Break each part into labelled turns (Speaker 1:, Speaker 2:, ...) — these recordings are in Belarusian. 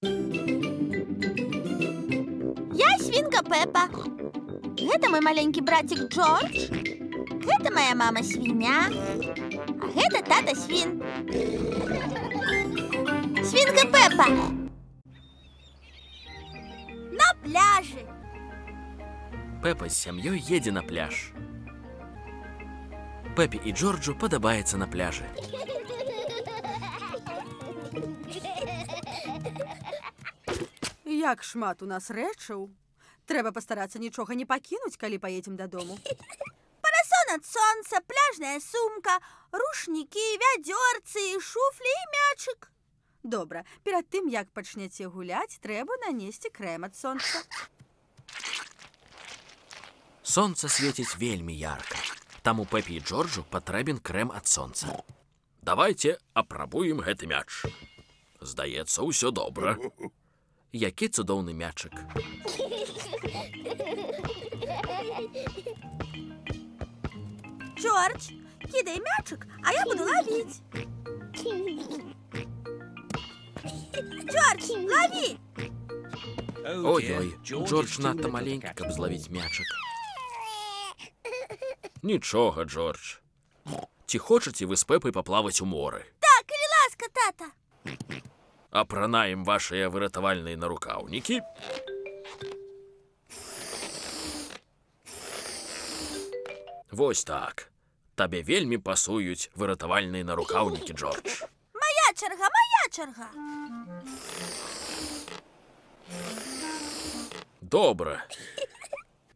Speaker 1: Я свинка Пеппа. Это мой маленький братик Джордж. Это моя мама свинья. А это тата свин. Свинка Пеппа. На пляже.
Speaker 2: Пеппа з сям'ёй едзе на пляж. Пеппі і Джорджу падабаецца на пляжы.
Speaker 3: Як шмат у нас рэчаў. Трэба пастарацца нічога не пакінуць, калі паедзем дадому.
Speaker 1: Парасон ад сонца, пляжная сумка, рушнікі, вядзёрцы, шуфлі і мячык.
Speaker 3: Добра, перад тым, як пачняце гуляць, трэба нанесці крэм ад сонца.
Speaker 2: Сонца свеціць вельмі ярка. Таму Пеппі і Джорджу патрэбен крэм ад сонца. Давайце апрабуем гэты мяч. Здаецца, усё добра. Які цудоўны мячык.
Speaker 1: Джордж, кідай мячык, а я буду ловіць. Джордж, лови!
Speaker 2: Ой-ой, Джордж надта маленькі, каб злавіць мячык. Нічога, Джордж. Ці хочаце вы з Пеппай паплаваць у моры?
Speaker 1: Так, калі ласка, тата.
Speaker 2: Апранаем вашыя выратавальныя нарукаўнікі. Вось так. Табе вельмі пасуюць выратавальныя нарукаўнікі, Джордж.
Speaker 1: Моя чарга, моя чарга.
Speaker 2: Добра.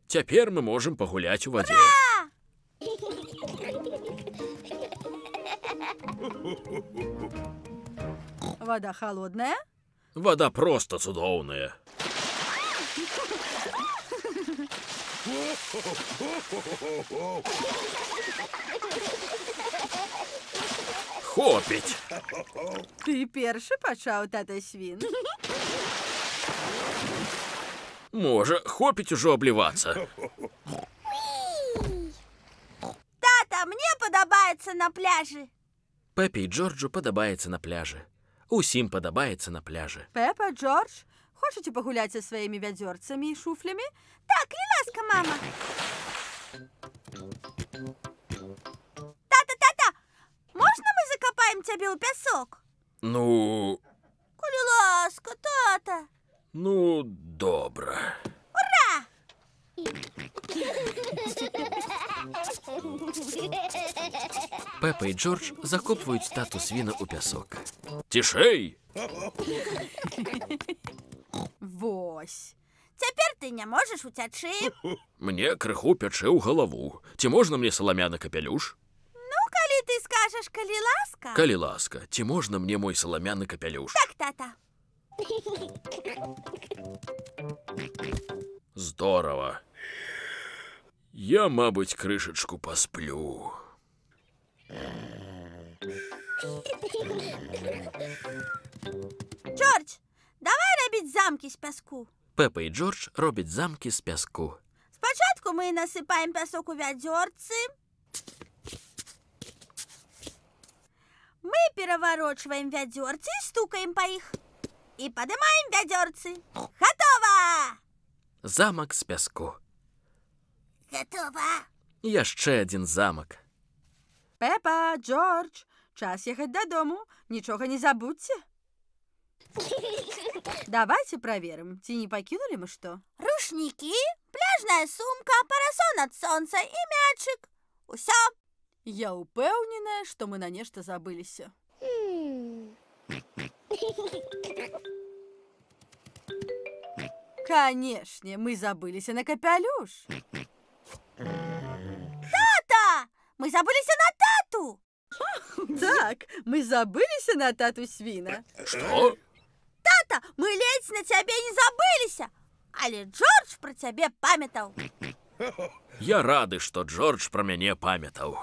Speaker 2: Цяпер мы можам пагуляць у вадзе.
Speaker 3: Вода холодная?
Speaker 2: Вода проста цудоўная. Хопіць.
Speaker 3: Ты першы пачаў, тата свін.
Speaker 2: Можа, хопіць ужо аблівацца.
Speaker 1: Тата, мне падабаецца на пляжы.
Speaker 2: Пеппі і Джорджу падабаецца на пляжы. Усім падабаецца на пляжы.
Speaker 3: Пеппа, Джордж, хочаце пагуляць са сваімі вядзёрцамі і шуфлямі?
Speaker 1: Так, калі ласка, мама. Тата, можна мы закапаем цябе ў пясок?
Speaker 2: Ну...
Speaker 1: Калі ласка, тата.
Speaker 2: Ну, добра.
Speaker 1: Ура!
Speaker 2: Пеппа і Джордж закопваюць тату свіна ў пясок. Цішэй!
Speaker 3: Вось.
Speaker 1: Цяпер ты не можаш уцячы.
Speaker 2: Мне крыху пячэ ў галаву. Ці можна мне саламяны капялюш?
Speaker 1: Ну, калі ты скажаш, калі ласка.
Speaker 2: Калі ласка, ці можна мне мой саламяны капялюш?
Speaker 1: Так, тата.
Speaker 2: Здорова. Я, мабыць, крышачку пасплю.
Speaker 1: Джордж, давай рабіць замкі з пяску.
Speaker 2: Пеппа і Джордж робяць замкі з пяску.
Speaker 1: Спачатку мы насыпаем пясок у вядзёрцы. Мы пераварочваем вядзёрцы і стукаем па іх. І падымаем вядзёрцы. Гатова!
Speaker 2: Замак з пяску.
Speaker 1: Гатова.
Speaker 2: Яшчэ адзін замак.
Speaker 3: Пеппа, Джордж, час ехаць дадому. Нічога не забудзьце. Давайте праверым, ці не пакінулі мы што?
Speaker 1: Рушнікі, пляжная сумка, парасон ад сонца і мячык. Усё.
Speaker 3: Я ўпэўненая, што мы на нешта забыліся. Канешне, мы забыліся на капялюш.
Speaker 1: Тата! Мы забыліся на тату!
Speaker 3: Так, мы забыліся на тату свіна.
Speaker 2: Што?
Speaker 1: Тата, мы ледзь на цябе не забыліся, але Джордж пра цябе памятаў.
Speaker 2: Я рады, што Джордж пра мяне памятаў.